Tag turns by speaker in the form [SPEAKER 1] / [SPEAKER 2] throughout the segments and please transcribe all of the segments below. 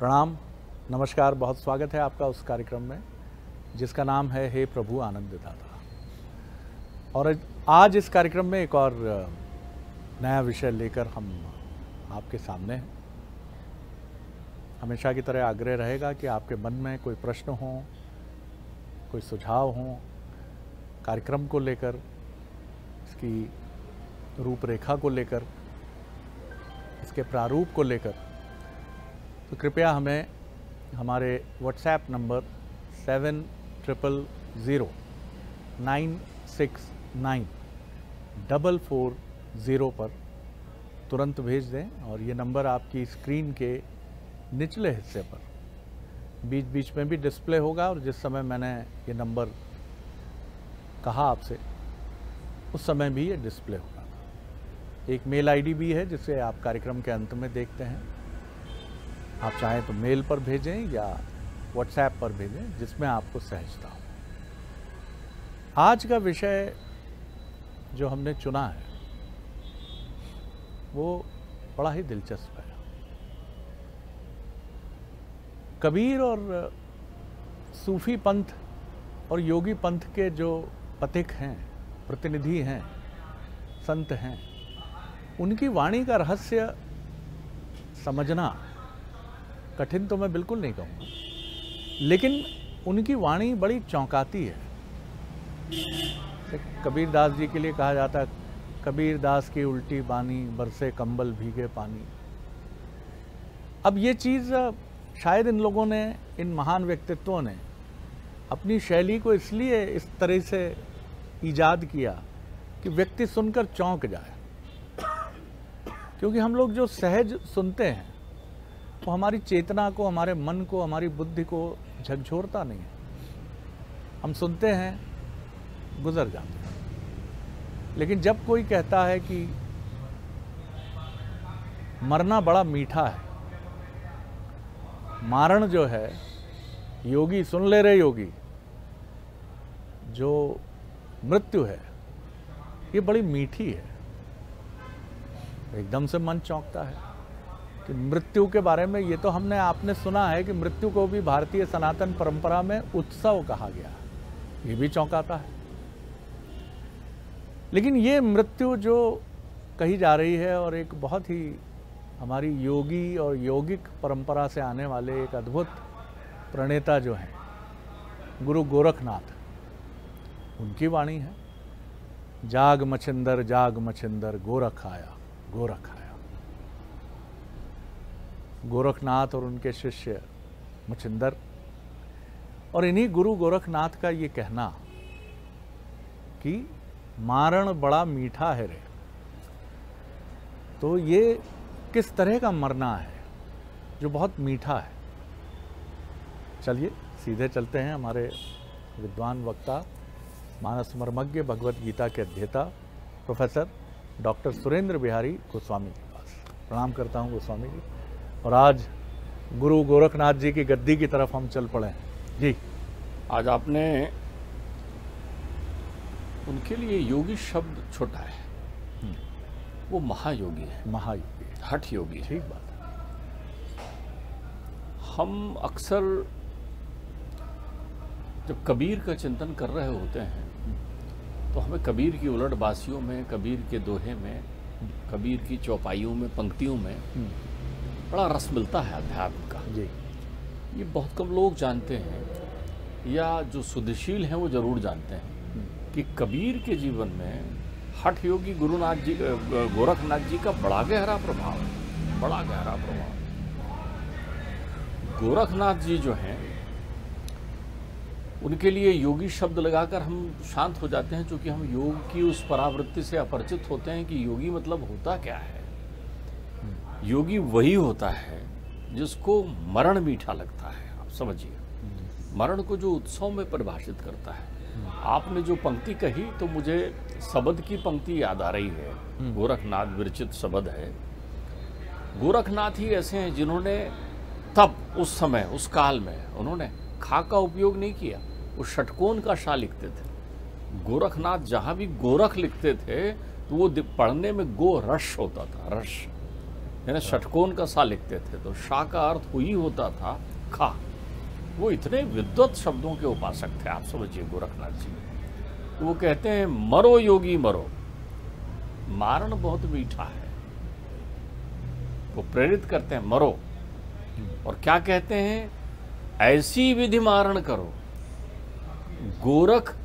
[SPEAKER 1] प्रणाम, नमस्कार। बहुत स्वागत है आपका उस कार्यक्रम में जिसका नाम है हे प्रभु आनंद दाता। और आज इस कार्यक्रम में एक और नया विषय लेकर हम आपके सामने हैं। हमेशा की तरह आग्रह रहेगा कि आपके मन में कोई प्रश्न हो, कोई सुझाव हो कार्यक्रम को लेकर, इसकी रूपरेखा को लेकर, इसके प्रारूप को लेकर, तो कृपया हमें हमारे व्हाट्सएप नंबर 7000969440 पर तुरंत भेज दें। और ये नंबर आपकी स्क्रीन के निचले हिस्से पर बीच बीच में भी डिस्प्ले होगा, और जिस समय मैंने ये नंबर कहा आपसे उस समय भी ये डिस्प्ले होगा। एक मेल आईडी भी है जिसे आप कार्यक्रम के अंत में देखते हैं। आप चाहें तो मेल पर भेजें या व्हाट्सएप पर भेजें, जिसमें आपको सहजता हो। आज का विषय जो हमने चुना है वो बड़ा ही दिलचस्प है। कबीर और सूफी पंथ और योगी पंथ के जो पथिक हैं, प्रतिनिधि हैं, संत हैं, उनकी वाणी का रहस्य समझना कठिन तो मैं बिल्कुल नहीं कहूँगा, लेकिन उनकी वाणी बड़ी चौंकाती है। कबीर दास जी के लिए कहा जाता है, कबीर दास की उल्टी बानी, बरसे कंबल भीगे पानी। अब ये चीज़ शायद इन लोगों ने, इन महान व्यक्तित्वों ने अपनी शैली को इसलिए इस तरह से ईजाद किया कि व्यक्ति सुनकर चौंक जाए। क्योंकि हम लोग जो सहज सुनते हैं वो हमारी चेतना को, हमारे मन को, हमारी बुद्धि को झकझोरता नहीं है। हम सुनते हैं, गुजर जाते हैं। लेकिन जब कोई कहता है कि मरना बड़ा मीठा है, मारण जो है, योगी सुन ले रे योगी, जो मृत्यु है ये बड़ी मीठी है, एकदम से मन चौंकता है कि मृत्यु के बारे में। ये तो आपने सुना है कि मृत्यु को भी भारतीय सनातन परंपरा में उत्सव कहा गया, ये भी चौंकाता है। लेकिन ये मृत्यु जो कही जा रही है, और एक बहुत ही हमारी योगी और यौगिक परंपरा से आने वाले एक अद्भुत प्रणेता जो हैं गुरु गोरखनाथ, उनकी वाणी है, जाग मछिंदर गोरख आया, गोरख आया। गोरखनाथ और उनके शिष्य मछिंदर, और इन्हीं गुरु गोरखनाथ का ये कहना कि मारण बड़ा मीठा है रे। तो ये किस तरह का मरना है जो बहुत मीठा है। चलिए सीधे चलते हैं हमारे विद्वान वक्ता, मानस मर्मज्ञ, भगवत गीता के अध्येता प्रोफेसर डॉक्टर सुरेंद्र बिहारी गोस्वामी के पास। प्रणाम करता हूँ गोस्वामी जी। और आज गुरु गोरखनाथ जी की गद्दी की तरफ हम चल पड़े जी।
[SPEAKER 2] आज आपने उनके लिए योगी शब्द छोटा है, वो महायोगी है,
[SPEAKER 1] महायोगी,
[SPEAKER 2] हठ योगी।
[SPEAKER 1] ठीक बात है।
[SPEAKER 2] हम अक्सर जब कबीर का चिंतन कर रहे होते हैं तो हमें कबीर की उलटबासियों में, कबीर के दोहे में, कबीर की चौपाइयों में, पंक्तियों में बड़ा रस मिलता है अध्यात्म का
[SPEAKER 1] जी।
[SPEAKER 2] ये बहुत कम लोग जानते हैं, या जो सुधशील हैं वो जरूर जानते हैं कि कबीर के जीवन में हठ योगी गुरुनाथ जी, गोरखनाथ जी का बड़ा गहरा प्रभाव है, बड़ा गहरा प्रभाव। गोरखनाथ जी जो हैं उनके लिए योगी शब्द लगाकर हम शांत हो जाते हैं, क्योंकि हम योग की उस परावृत्ति से अपरिचित होते हैं कि योगी मतलब होता क्या है। योगी वही होता है जिसको मरण मीठा लगता है। आप समझिए, मरण को जो उत्सव में परिभाषित करता है। आपने जो पंक्ति कही तो मुझे शब्द की पंक्ति याद आ रही है, गोरखनाथ विरचित शब्द है। गोरखनाथ ही ऐसे हैं जिन्होंने तब उस समय, उस काल में उन्होंने खा का उपयोग नहीं किया, वो षटकोण का शा लिखते थे। गोरखनाथ जहाँ भी गोरख लिखते थे तो वो पढ़ने में गो रस होता था, रस। है ना, षटकोण का सा लिखते थे, तो शा का अर्थ वही होता था खा। वो इतने विद्वत शब्दों के उपासक थे, आप समझिए गोरखनाथ जी। तो वो कहते हैं मरो योगी मरो, मारण बहुत मीठा है। वो प्रेरित करते हैं मरो, और क्या कहते हैं, ऐसी विधि मारण करो। गोरख,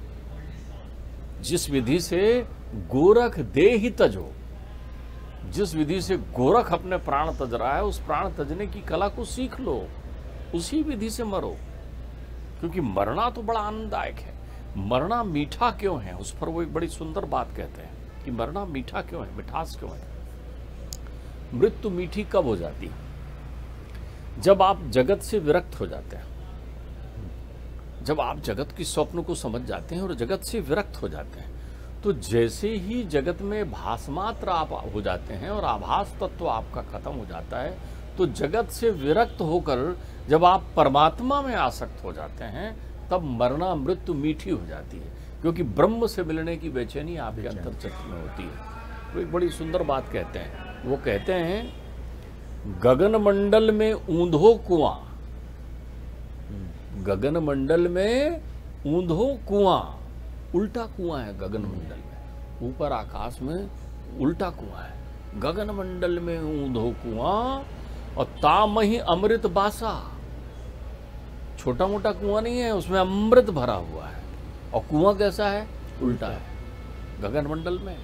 [SPEAKER 2] जिस विधि से गोरख दे ही तजो, जिस विधि से गोरख अपने प्राण तज रहा है, उस प्राण तजने की कला को सीख लो, उसी विधि से मरो। क्योंकि मरना तो बड़ा आनंददायक है। मरना मीठा क्यों है, उस पर वो एक बड़ी सुंदर बात कहते हैं कि मरना मीठा क्यों है, मिठास क्यों है। मृत्यु मीठी कब हो जाती है, जब आप जगत से विरक्त हो जाते हैं, जब आप जगत की स्वप्न को समझ जाते हैं और जगत से विरक्त हो जाते हैं। तो जैसे ही जगत में भासमात्र आप हो जाते हैं और आभास तत्व आपका खत्म हो जाता है, तो जगत से विरक्त होकर जब आप परमात्मा में आसक्त हो जाते हैं, तब मरना मृत्यु मीठी हो जाती है। क्योंकि ब्रह्म से मिलने की बेचैनी आपके अंतर चित्त में होती है। तो एक बड़ी सुंदर बात कहते हैं, वो कहते हैं गगन मंडल में ऊंधो कुआं, गगन मंडल में ऊंधो कुआं, उल्टा कुआं है गगन मंडल में, ऊपर आकाश में उल्टा कुआं है। गगन मंडल में ऊंधो कुआं और ताम ही अमृत बासा, छोटा मोटा कुआं नहीं है, उसमें अमृत भरा हुआ है। और कुआं कैसा है, उल्टा है। गगन मंडल में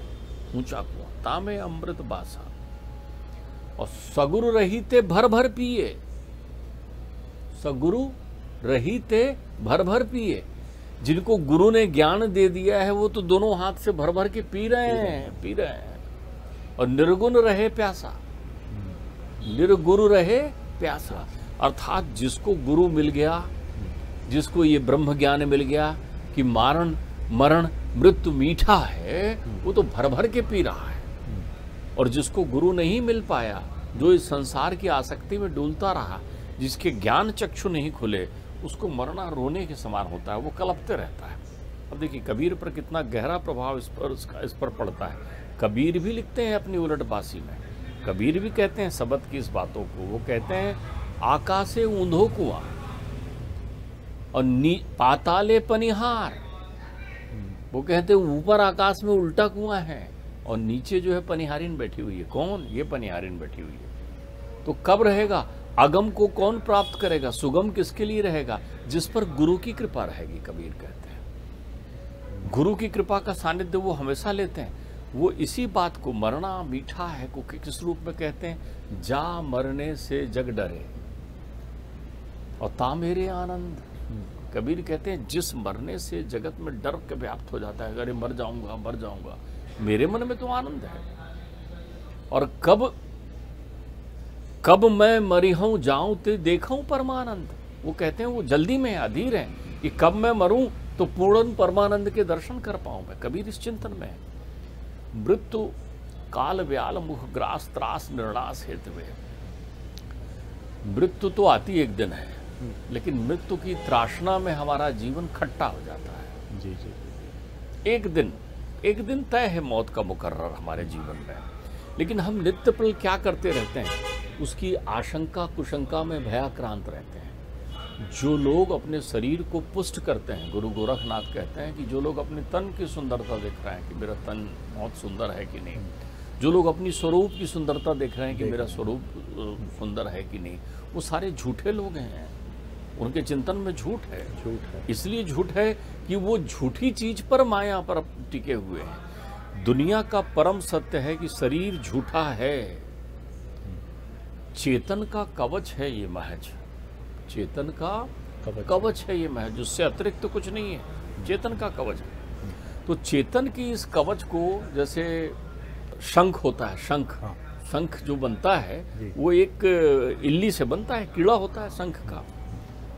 [SPEAKER 2] ऊंचा कुआं, तामे अमृत बासा, और सगुरु रहीते भर भर पिए, सगुरु रहीते भर भर पिए। जिनको गुरु ने ज्ञान दे दिया है वो तो दोनों हाथ से भर भर के पी रहे हैं। और निर्गुण रहे प्यासा, निर्गुरु रहे प्यासा, अर्थात जिसको गुरु मिल गया, जिसको ये ब्रह्म ज्ञान मिल गया कि मारण मरण मृत्यु मीठा है, वो तो भर भर के पी रहा है। और जिसको गुरु नहीं मिल पाया, जो इस संसार की आसक्ति में डूलता रहा, जिसके ज्ञान चक्षु नहीं खुले, उसको मरना रोने के समान होता है, वो कलपते रहता है। अब देखिए कबीर पर कितना गहरा प्रभाव इस पर पड़ता है। कबीर भी लिखते हैं अपनी उलटबासी में, कबीर भी कहते हैं सबद की इस बातों को। वो कहते हैं आकाशे ऊंधो कुआं और पाताले पनिहार। वो कहते हैं ऊपर आकाश में उल्टा कुआं है और नीचे जो है पनिहारिन बैठी हुई है। कौन, ये पनिहारिन बैठी हुई है। तो कब रहेगा, अगम को कौन प्राप्त करेगा, सुगम किसके लिए रहेगा, जिस पर गुरु की कृपा रहेगी। कबीर कहते हैं गुरु की कृपा का सानिध्य वो हमेशा लेते हैं। वो इसी बात को मरना मीठा है को किस रूप में कहते हैं, जा मरने से जग डरे और ता मेरे आनंद। कबीर कहते हैं जिस मरने से जगत में डर के व्याप्त हो जाता है, अरे मर जाऊंगा, मेरे मन में तो आनंद है। और कब मैं मरी हूं जाऊं ते देखूं परमानंद। वो कहते हैं वो जल्दी में अधीर है कि कब मैं मरूं तो पूर्ण परमानंद के दर्शन कर पाऊं मैं। कबीर इस चिंतन में है। मृत्यु काल व्याल मुख ग्रास त्रास निर्णास हेतु। मृत्यु तो आती एक दिन है, लेकिन मृत्यु की त्रासना में हमारा जीवन खट्टा हो जाता है।
[SPEAKER 1] जी जी।
[SPEAKER 2] एक दिन तय है मौत का मुकर्रर हमारे जीवन में, लेकिन हम नित्य पल क्या करते रहते हैं, उसकी आशंका कुशंका में भयाक्रांत रहते हैं। जो लोग अपने शरीर को पुष्ट करते हैं, गुरु गोरखनाथ कहते हैं कि जो लोग अपने तन की सुंदरता देख रहे हैं कि मेरा तन बहुत सुंदर है कि नहीं, जो लोग अपनी स्वरूप की सुंदरता देख रहे हैं कि मेरा स्वरूप सुंदर है कि नहीं, वो सारे झूठे लोग हैं। उनके चिंतन में झूठ है। इसलिए झूठ है कि वो झूठी चीज पर माया पर टिके हुए हैं। दुनिया का परम सत्य है कि शरीर झूठा है, चेतन का कवच है ये महज, चेतन का कवच है ये महज, उससे अतिरिक्त तो कुछ नहीं है, चेतन का कवच है। तो चेतन की इस कवच को, जैसे शंख होता है, शंख जो बनता है वो एक इल्ली से बनता है, कीड़ा होता है शंख का।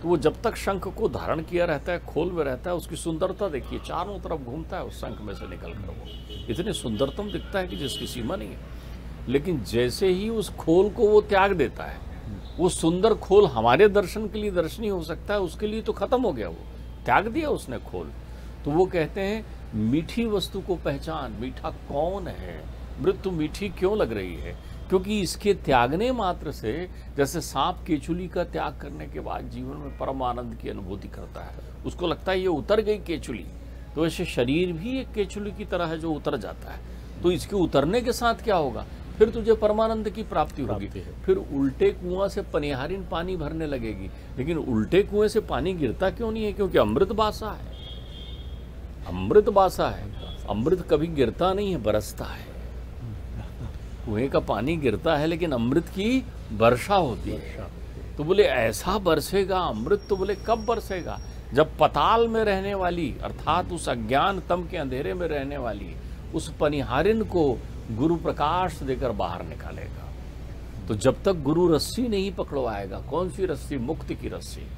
[SPEAKER 2] तो वो जब तक शंख को धारण किया रहता है, खोल में रहता है, उसकी सुंदरता देखिए, चारों तरफ घूमता है उस शंख में से निकल कर, वो इतने सुंदरतम दिखता है कि जिसकी सीमा नहीं है। लेकिन जैसे ही उस खोल को वो त्याग देता है, वो सुंदर खोल हमारे दर्शन के लिए दर्शनीय हो सकता है, उसके लिए तो खत्म हो गया, वो त्याग दिया उसने खोल। तो वो कहते हैं मीठी वस्तु को पहचान, मीठा कौन है, मृत्यु मीठी क्यों लग रही है, क्योंकि इसके त्यागने मात्र से, जैसे सांप केचुली का त्याग करने के बाद जीवन में परम आनंद की अनुभूति करता है, उसको लगता है ये उतर गई केचुली, तो ऐसे शरीर भी एक केचुली की तरह है जो उतर जाता है। तो इसके उतरने के साथ क्या होगा, फिर तुझे परमानंद की प्राप्ति होगी। फिर उल्टे कुआं से पनिहारिन पानी भरने लगेगी, लेकिन उल्टे कुएं से पानी गिरता क्यों नहीं है? क्योंकि अमृत बासा है, अमृत बासा है। अमृत कभी गिरता नहीं है, बरसता है। कुएं का पानी गिरता है लेकिन अमृत की वर्षा होती है। तो बोले ऐसा बरसेगा अमृत, तो बोले कब बरसेगा? जब पताल में रहने वाली, अर्थात उस अज्ञान तम के अंधेरे में रहने वाली उस पनिहारिन को गुरु प्रकाश देकर बाहर निकालेगा। तो जब तक गुरु रस्सी नहीं पकड़वाएगा, कौन सी रस्सी? मुक्ति की रस्सी।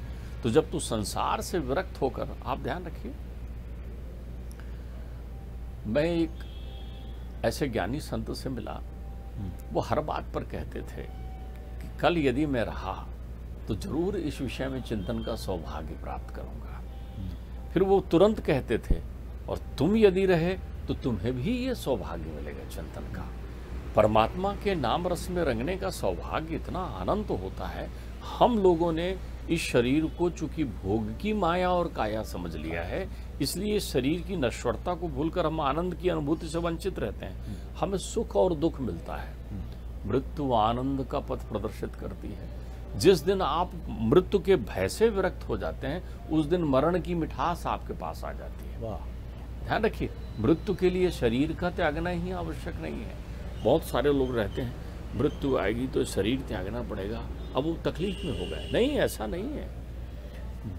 [SPEAKER 2] तो जब तू संसार से विरक्त होकर, आप ध्यान रखिए, मैं एक ऐसे ज्ञानी संत से मिला, वो हर बात पर कहते थे कि कल यदि मैं रहा तो जरूर इस विषय में चिंतन का सौभाग्य प्राप्त करूंगा। फिर वो तुरंत कहते थे, और तुम यदि रहे तो तुम्हें भी ये सौभाग्य मिलेगा चिंतन का। परमात्मा के नाम रस में रंगने का सौभाग्य इतना अनंत होता है। हम लोगों ने इस शरीर को चूंकि भोग की माया और काया समझ लिया है, इसलिए शरीर की नश्वरता को भूलकर हम आनंद की अनुभूति से वंचित रहते हैं। हमें सुख और दुख मिलता है। मृत्यु आनंद का पथ प्रदर्शित करती है। जिस दिन आप मृत्यु के भय से विरक्त हो जाते हैं, उस दिन मरण की मिठास आपके पास आ जाती है।
[SPEAKER 1] वाह,
[SPEAKER 2] ध्यान रखिए, मृत्यु के लिए शरीर का त्यागना ही आवश्यक नहीं है। बहुत सारे लोग रहते हैं, मृत्यु आएगी तो शरीर त्यागना पड़ेगा, अब वो तकलीफ में हो गए। नहीं, ऐसा नहीं है।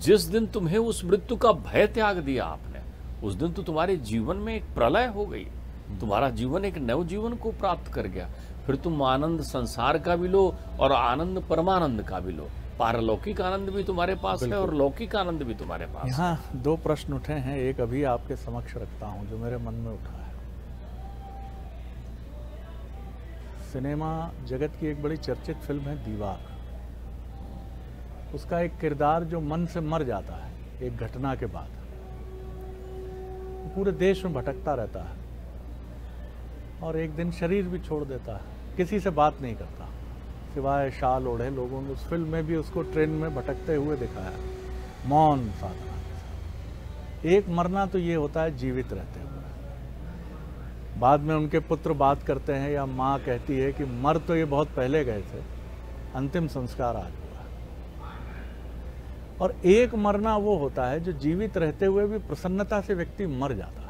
[SPEAKER 2] जिस दिन तुम्हें उस मृत्यु का भय त्याग दिया आपने, उस दिन तो तुम्हारे जीवन में एक प्रलय हो गई, तुम्हारा जीवन एक नव जीवन को प्राप्त कर गया। फिर तुम आनंद संसार का भी लो और आनंद परमानंद का भी लो। पारलौकिक आनंद भी तुम्हारे पास है और लौकिक आनंद भी तुम्हारे पास है।
[SPEAKER 1] यहाँ दो प्रश्न उठे हैं, एक अभी आपके समक्ष रखता हूँ जो मेरे मन में उठा है। सिनेमा जगत की एक बड़ी चर्चित फिल्म है दीवार। उसका एक किरदार जो मन से मर जाता है एक घटना के बाद, वो पूरे देश में भटकता रहता है और एक दिन शरीर भी छोड़ देता है, किसी से बात नहीं करता सिवाय शाल ओढ़े। लोगों ने उस फिल्म में भी उसको ट्रेन में भटकते हुए दिखाया, मौन साधना के साथ। एक मरना तो ये होता है जीवित रहते हुए। बाद में उनके पुत्र बात करते हैं या माँ कहती है कि मर तो ये बहुत पहले गए थे, अंतिम संस्कार आज हुआ। और एक मरना वो होता है जो जीवित रहते हुए भी प्रसन्नता से व्यक्ति मर जाता है।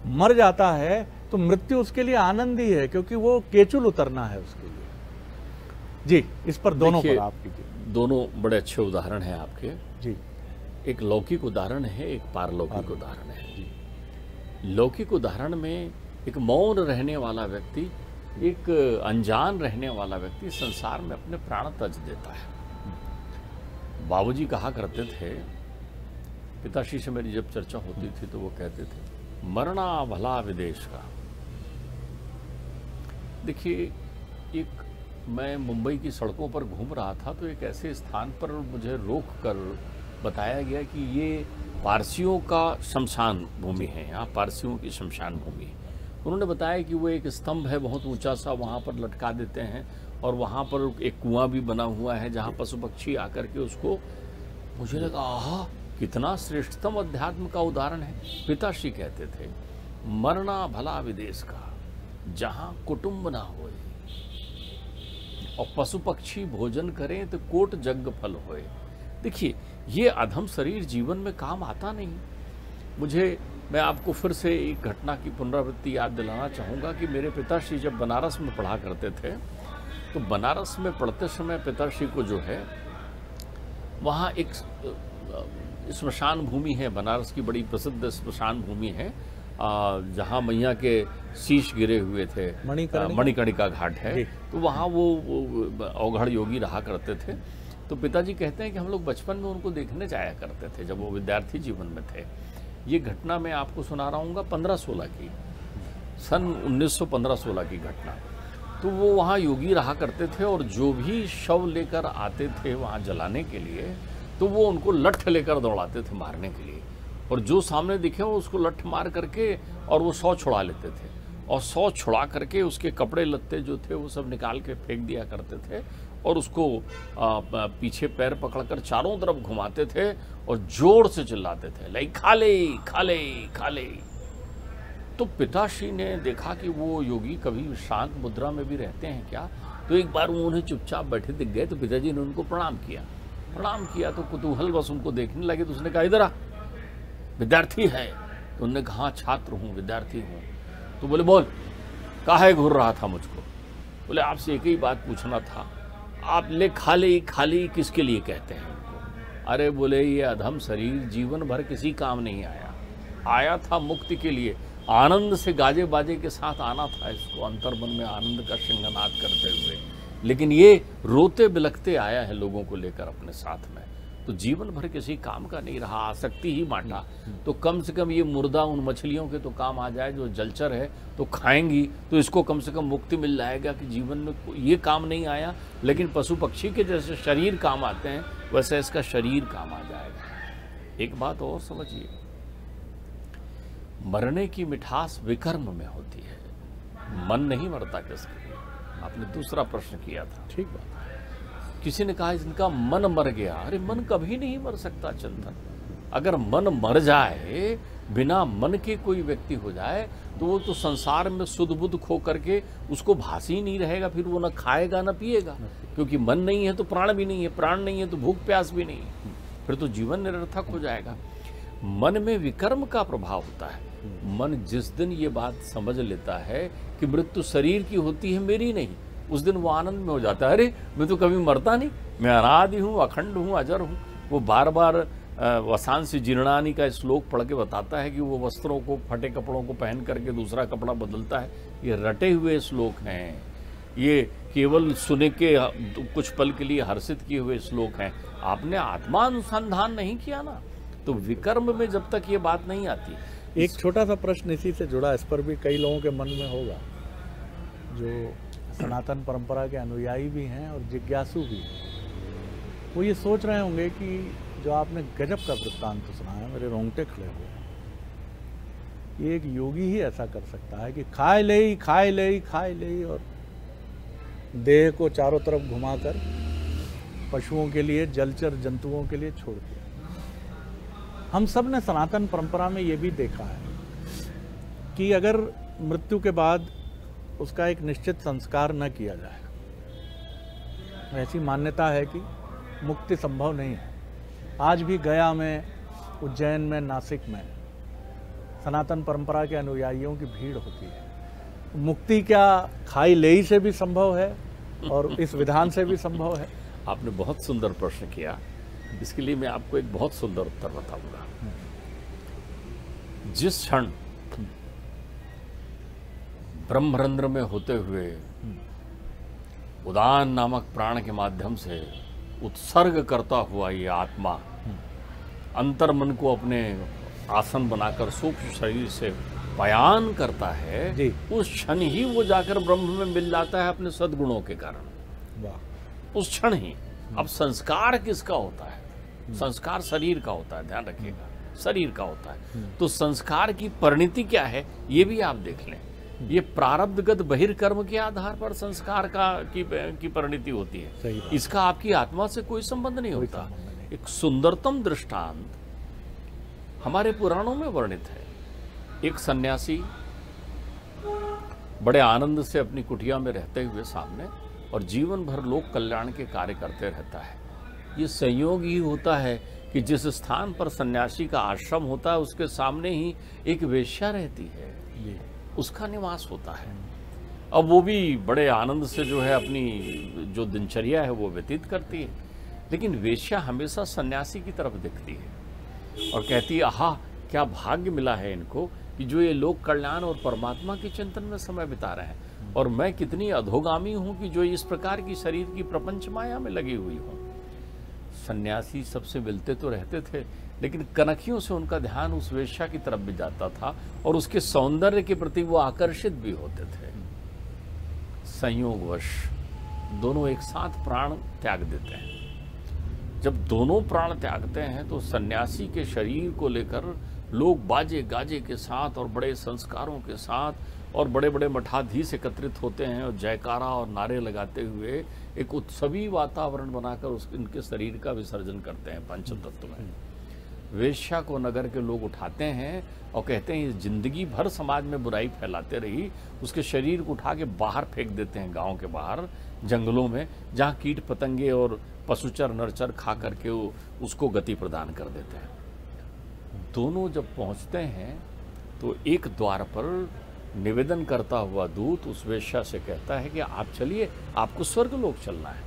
[SPEAKER 1] मर जाता है तो मृत्यु उसके लिए आनंद ही है, क्योंकि वो केचुल उतरना है उसके लिए। जी, इस पर दोनों पर आप कीजिए।
[SPEAKER 2] दोनों बड़े अच्छे उदाहरण हैं आपके।
[SPEAKER 1] जी,
[SPEAKER 2] एक लौकिक उदाहरण है, एक पारलौकिक उदाहरण है। जी, लौकिक उदाहरण में एक मौन रहने वाला व्यक्ति, एक अनजान रहने वाला व्यक्ति संसार में अपने प्राण तज देता है। बाबूजी कहा करते थे, पिताश्री से मेरी जब चर्चा होती थी तो वो कहते थे, मरना भला विदेश का। देखिए, एक मैं मुंबई की सड़कों पर घूम रहा था तो एक ऐसे स्थान पर मुझे रोक कर बताया गया कि ये पारसियों का शमशान भूमि है, यहाँ पारसियों की शमशान भूमि है। उन्होंने बताया कि वो एक स्तंभ है बहुत ऊंचा सा, वहाँ पर लटका देते हैं और वहाँ पर एक कुआं भी बना हुआ है जहाँ पशु पक्षी आकर के उसको, मुझे लगा आहा कितना श्रेष्ठतम अध्यात्म का उदाहरण है। पिताश्री कहते थे, मरना भला विदेश का जहाँ कुटुंब ना होए और पशु पक्षी भोजन करें तो कोट जग फल होए। देखिए, ये अधम शरीर जीवन में काम आता नहीं। मैं आपको फिर से एक घटना की पुनरावृत्ति याद दिलाना चाहूँगा कि मेरे पिताश्री जब बनारस में पढ़ा करते थे तो बनारस में पढ़ते समय पिताश्री को जो है वहाँ एक स्मशान भूमि है, बनारस की बड़ी प्रसिद्ध स्मशान भूमि है जहाँ मैया के शीश गिरे हुए थे, मणिकर्णिका घाट है। तो वहाँ वो अवघड़ योगी रहा करते थे। तो पिताजी कहते हैं कि हम लोग बचपन में उनको देखने जाया करते थे जब वो विद्यार्थी जीवन में थे। ये घटना मैं आपको सुना रहा हूँ 15-16 की, सन 1915-16 की घटना। तो वो वहाँ योगी रहा करते थे और जो भी शव लेकर आते थे वहाँ जलाने के लिए तो वो उनको लठ लेकर दौड़ाते थे मारने के लिए, और जो सामने दिखे वो उसको लठ मार करके और वो शव छुड़ा लेते थे। और 100 छुड़ा करके उसके कपड़े लत्ते जो थे वो सब निकाल के फेंक दिया करते थे और उसको पीछे पैर पकड़कर चारों तरफ घुमाते थे और जोर से चिल्लाते थे, लाई खा ले खा ले खा ले। तो पिताश्री ने देखा कि वो योगी कभी शांत मुद्रा में भी रहते हैं क्या, तो एक बार उन्हें चुपचाप बैठे दिख गए। तो पिताजी ने उनको प्रणाम किया तो कुतूहल बस उनको देखने लगे। तो उसने कहा, इधर आ, विद्यार्थी है? तो उन्होंने कहा, हाँ छात्र हूँ, विद्यार्थी हूँ। तो बोले, बोल काहे घूर रहा था मुझको? बोले, आपसे एक ही बात पूछना था, आप ले खाली किसके लिए कहते हैं उनको? अरे बोले, ये अधम शरीर जीवन भर किसी काम नहीं आया था मुक्ति के लिए, आनंद से गाजे बाजे के साथ आना था इसको, अंतर्मन में आनंद का सिंहनाद करते हुए, लेकिन ये रोते बिलखते आया है लोगों को लेकर अपने साथ में। तो जीवन भर किसी काम का नहीं रहा, आसक्ति ही बांटा। तो कम से कम ये मुर्दा उन मछलियों के तो काम आ जाए जो जलचर है, तो खाएंगी तो इसको कम से कम मुक्ति मिल जाएगा कि जीवन में ये काम नहीं आया, लेकिन पशु पक्षी के जैसे शरीर काम आते हैं वैसे इसका शरीर काम आ जाएगा। एक बात और समझिए, मरने की मिठास विकर्म में होती है, मन नहीं मरता किसके लिए। आपने दूसरा प्रश्न किया था,
[SPEAKER 1] ठीक बात।
[SPEAKER 2] किसी ने कहा इनका मन मर गया। अरे मन कभी नहीं मर सकता चंदन। अगर मन मर जाए, बिना मन के कोई व्यक्ति हो जाए, तो वो तो संसार में सुध बुध खो करके उसको भास ही नहीं रहेगा, फिर वो न खाएगा न पिएगा, क्योंकि मन नहीं है तो प्राण भी नहीं है, प्राण नहीं है तो भूख प्यास भी नहीं है, फिर तो जीवन निरर्थक हो जाएगा। मन में विकर्म का प्रभाव होता है। मन जिस दिन ये बात समझ लेता है कि मृत्यु शरीर की होती है, मेरी नहीं, उस दिन वो आनंद में हो जाता है। अरे मैं तो कभी मरता नहीं, मैं अनादि हूँ, अखंड हूँ, अजर हूँ। वो बार बार वसांसी जीर्णानि का श्लोक पढ़ के बताता है कि वो वस्त्रों को, फटे कपड़ों को पहन करके दूसरा कपड़ा बदलता है। ये रटे हुए श्लोक हैं, ये केवल सुने के कुछ पल के लिए हर्षित किए हुए श्लोक हैं। आपने आत्मानुसंधान नहीं किया ना, तो विकर्म में जब तक ये बात नहीं आती।
[SPEAKER 1] एक छोटा सा प्रश्न इसी से जुड़ा, इस पर भी कई लोगों के मन में होगा, जो सनातन परंपरा के अनुयायी भी हैं और जिज्ञासु भी हैं। वो ये सोच रहे होंगे कि जो आपने गजब का वृत्तांत सुनाया, मेरे रोंगटे खड़े हुए। ये एक योगी ही ऐसा कर सकता है कि खाए ले और देह को चारों तरफ घुमाकर पशुओं के लिए, जलचर जंतुओं के लिए छोड़ दिया। हम सब ने सनातन परंपरा में ये भी देखा है कि अगर मृत्यु के बाद उसका एक निश्चित संस्कार न किया जाए, ऐसी मान्यता है कि मुक्ति संभव नहीं है। आज भी गया में, उज्जैन में, नासिक में सनातन परंपरा के अनुयायियों की भीड़ होती है। मुक्ति क्या खाई लेई से भी संभव है और इस विधान से भी संभव है?
[SPEAKER 2] आपने बहुत सुंदर प्रश्न किया, इसके लिए मैं आपको एक बहुत सुंदर उत्तर बताऊंगा। जिस क्षण ब्रह्मरंध्र में होते हुए उदान नामक प्राण के माध्यम से उत्सर्ग करता हुआ ये आत्मा अंतर मन को अपने आसन बनाकर सूक्ष्म शरीर से पयान करता है, उस क्षण ही वो जाकर ब्रह्म में मिल जाता है अपने सद्गुणों के कारण।
[SPEAKER 1] वाह।
[SPEAKER 2] उस क्षण ही। अब संस्कार किसका होता है? संस्कार शरीर का होता है, ध्यान रखिएगा, शरीर का होता है। तो संस्कार की परिणति क्या है ये भी आप देख लें। ये प्रारब्धगत बहिर्कर्म के आधार पर संस्कार की परिणति होती है। इसका आपकी आत्मा से कोई संबंध नहीं होता। एक सुंदरतम दृष्टांत हमारे पुराणों में वर्णित है। एक सन्यासी बड़े आनंद से अपनी कुटिया में रहते हुए सामने, और जीवन भर लोक कल्याण के कार्य करते रहता है। ये संयोग ही होता है कि जिस स्थान पर सन्यासी का आश्रम होता है उसके सामने ही एक वेश्या रहती है, उसका निवास होता है। अब वो भी बड़े आनंद से जो है अपनी जो दिनचर्या है वो व्यतीत करती है, लेकिन वेश्या हमेशा सन्यासी की तरफ दिखती है और कहती है, आहा क्या भाग्य मिला है इनको कि जो ये लोक कल्याण और परमात्मा के चिंतन में समय बिता रहे हैं, और मैं कितनी अधोगामी हूँ कि जो इस प्रकार की शरीर की प्रपंच माया में लगी हुई हूँ। सन्यासी सबसे मिलते तो रहते थे, लेकिन कनखियों से उनका ध्यान उस वेश्या की तरफ भी जाता था और उसके सौंदर्य के प्रति वो आकर्षित भी होते थे। संयोगवश दोनों एक साथ प्राण त्याग देते हैं। जब दोनों प्राण त्यागते हैं तो सन्यासी के शरीर को लेकर लोग बाजे गाजे के साथ और बड़े संस्कारों के साथ और बड़े बड़े मठाधीश एकत्रित होते हैं और जयकारा और नारे लगाते हुए एक उत्सवी वातावरण बनाकर उनके शरीर का विसर्जन करते हैं पंचतत्व में। वेश्या को नगर के लोग उठाते हैं और कहते हैं ये जिंदगी भर समाज में बुराई फैलाते रही, उसके शरीर को उठा के बाहर फेंक देते हैं, गांव के बाहर जंगलों में, जहां कीट पतंगे और पशुचर नरचर खा करके उसको गति प्रदान कर देते हैं। दोनों जब पहुंचते हैं तो एक द्वार पर निवेदन करता हुआ दूत उस वेश्या से कहता है कि आप चलिए, आपको स्वर्ग लोक चलना है।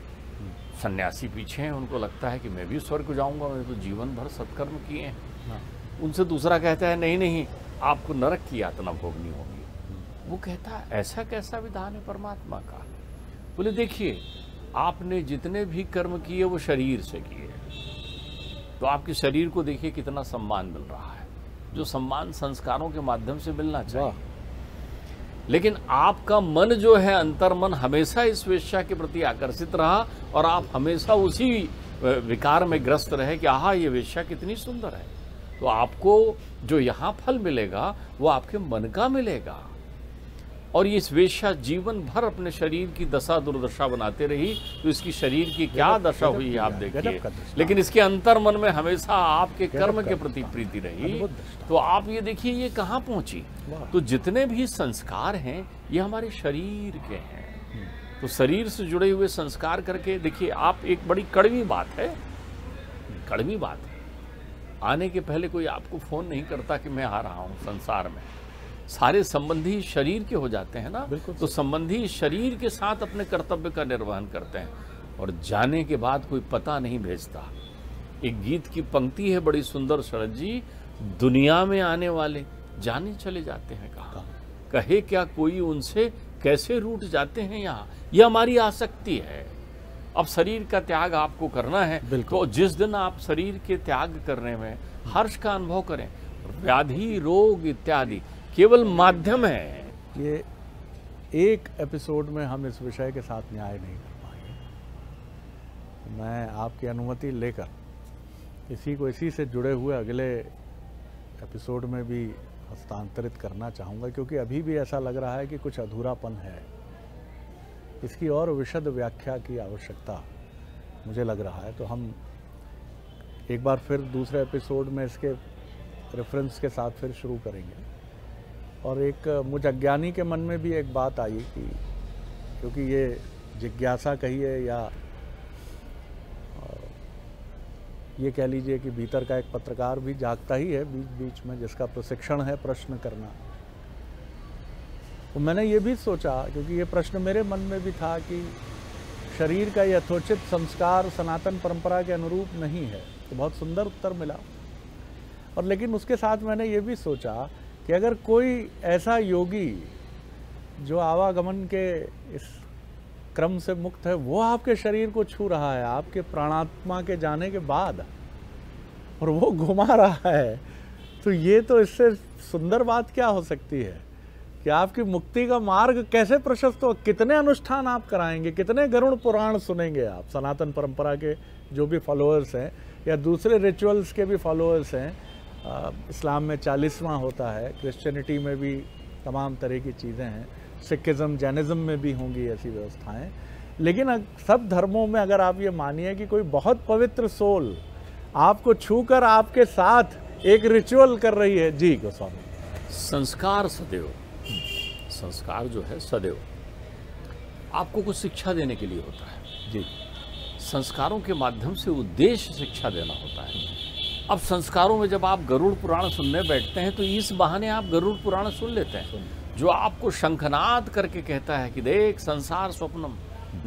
[SPEAKER 2] सन्यासी पीछे हैं, उनको लगता है कि मैं भी स्वर्ग जाऊंगा, मैंने तो जीवन भर सत्कर्म किए हैं। उनसे दूसरा कहता है नहीं नहीं, आपको नरक की यातना भोगनी होगी। वो कहता है ऐसा कैसा विधान है परमात्मा का? बोले देखिए, आपने जितने भी कर्म किए वो शरीर से किए, तो आपके शरीर को देखिए कितना सम्मान मिल रहा है, जो सम्मान संस्कारों के माध्यम से मिलना चाहिए। लेकिन आपका मन जो है, अंतर्मन, हमेशा इस वेश्या के प्रति आकर्षित रहा और आप हमेशा उसी विकार में ग्रस्त रहे कि आहा ये वेश्या कितनी सुंदर है। तो आपको जो यहाँ फल मिलेगा वो आपके मन का मिलेगा। और इस वेश्या जीवन भर अपने शरीर की दशा दुर्दशा बनाते रही, तो इसकी शरीर की क्या दशा हुई आप देखिए। लेकिन इसके अंतर मन में हमेशा आपके कर्म के प्रति प्रीति रही। तो आप ये देखिए ये कहाँ पहुंची। तो जितने भी संस्कार हैं ये हमारे शरीर के हैं। तो शरीर से जुड़े हुए संस्कार करके देखिए आप, एक बड़ी कड़वी बात है, कड़वी बात है। आने के पहले कोई आपको फोन नहीं करता कि मैं आ रहा हूँ संसार में, सारे संबंधी शरीर के हो जाते हैं ना। तो संबंधी शरीर के साथ अपने कर्तव्य का निर्वहन करते हैं और जाने के बाद कोई पता नहीं भेजता। एक गीत की पंक्ति है बड़ी सुंदर, शरद जी, दुनिया में आने वाले जाने चले जाते हैं कहाँ, कहे क्या कोई उनसे, कैसे रूठ जाते हैं यहाँ। यह हमारी आसक्ति है। अब शरीर का त्याग आपको करना है, तो जिस दिन आप शरीर के त्याग करने में हर्ष का अनुभव करें, व्याधि रोग इत्यादि केवल माध्यम है।
[SPEAKER 1] ये एक एपिसोड में हम इस विषय के साथ न्याय नहीं कर पाएंगे। तो मैं आपकी अनुमति लेकर इसी को इसी से जुड़े हुए अगले एपिसोड में भी हस्तांतरित करना चाहूँगा, क्योंकि अभी भी ऐसा लग रहा है कि कुछ अधूरापन है। इसकी और विशद व्याख्या की आवश्यकता मुझे लग रहा है। तो हम एक बार फिर दूसरे एपिसोड में इसके रेफरेंस के साथ फिर शुरू करेंगे। और एक मुझ अज्ञानी के मन में भी एक बात आई कि क्योंकि ये जिज्ञासा कहिए या ये कह लीजिए कि भीतर का एक पत्रकार भी जागता ही है बीच बीच में, जिसका प्रशिक्षण है प्रश्न करना। तो मैंने ये भी सोचा, क्योंकि ये प्रश्न मेरे मन में भी था कि शरीर का यथोचित संस्कार सनातन परंपरा के अनुरूप नहीं है। तो बहुत सुंदर उत्तर मिला। और लेकिन उसके साथ मैंने ये भी सोचा कि अगर कोई ऐसा योगी जो आवागमन के इस क्रम से मुक्त है, वो आपके शरीर को छू रहा है आपके प्राणात्मा के जाने के बाद, और वो घुमा रहा है, तो ये तो इससे सुंदर बात क्या हो सकती है कि आपकी मुक्ति का मार्ग कैसे प्रशस्त हो। कितने अनुष्ठान आप कराएंगे, कितने गरुड़ पुराण सुनेंगे आप, सनातन परंपरा के जो भी फॉलोअर्स हैं या दूसरे रिचुअल्स के भी फॉलोअर्स हैं। इस्लाम में 40वां होता है, क्रिश्चियनिटी में भी तमाम तरह की चीज़ें हैं, सिखिज़म जैनिज़्म में भी होंगी ऐसी व्यवस्थाएं। लेकिन सब धर्मों में अगर आप ये मानिए कि कोई बहुत पवित्र सोल आपको छूकर आपके साथ एक रिचुअल कर रही है। जी गोस्वामी,
[SPEAKER 2] संस्कार सदैव, संस्कार जो है सदैव आपको कुछ शिक्षा देने के लिए होता है।
[SPEAKER 1] जी,
[SPEAKER 2] संस्कारों के माध्यम से उद्देश्य शिक्षा देना होता है। अब संस्कारों में जब आप गरुड़ पुराण सुनने बैठते हैं तो इस बहाने आप गरुड़ पुराण सुन लेते हैं, जो आपको शंखनाद करके कहता है कि देख संसार स्वप्नम,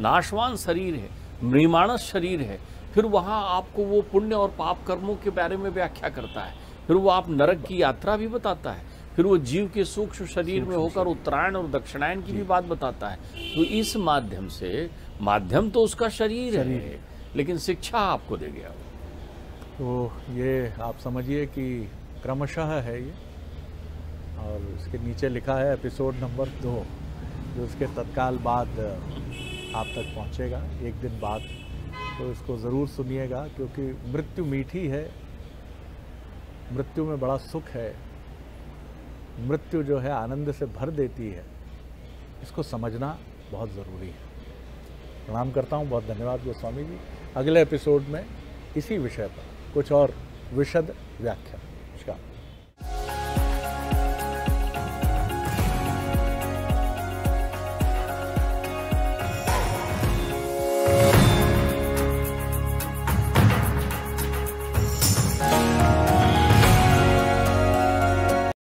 [SPEAKER 2] नाशवान शरीर है, मृमाणस शरीर है। फिर वहाँ आपको वो पुण्य और पाप कर्मों के बारे में व्याख्या करता है। फिर वो आप नरक की यात्रा भी बताता है। फिर वो जीव के सूक्ष्म शरीर में होकर उत्तरायण और दक्षिणायन की भी बात बताता है। तो इस माध्यम से, माध्यम तो उसका शरीर है, लेकिन शिक्षा आपको दे गया।
[SPEAKER 1] तो ये आप समझिए कि क्रमशः है ये, और इसके नीचे लिखा है एपिसोड नंबर 2, जो इसके तत्काल बाद आप तक पहुंचेगा एक दिन बाद। तो इसको ज़रूर सुनिएगा, क्योंकि मृत्यु मीठी है, मृत्यु में बड़ा सुख है, मृत्यु जो है आनंद से भर देती है, इसको समझना बहुत ज़रूरी है। प्रणाम करता हूँ, बहुत धन्यवाद गोस्वामी जी। अगले एपिसोड में इसी विषय पर कुछ और विशद व्याख्या।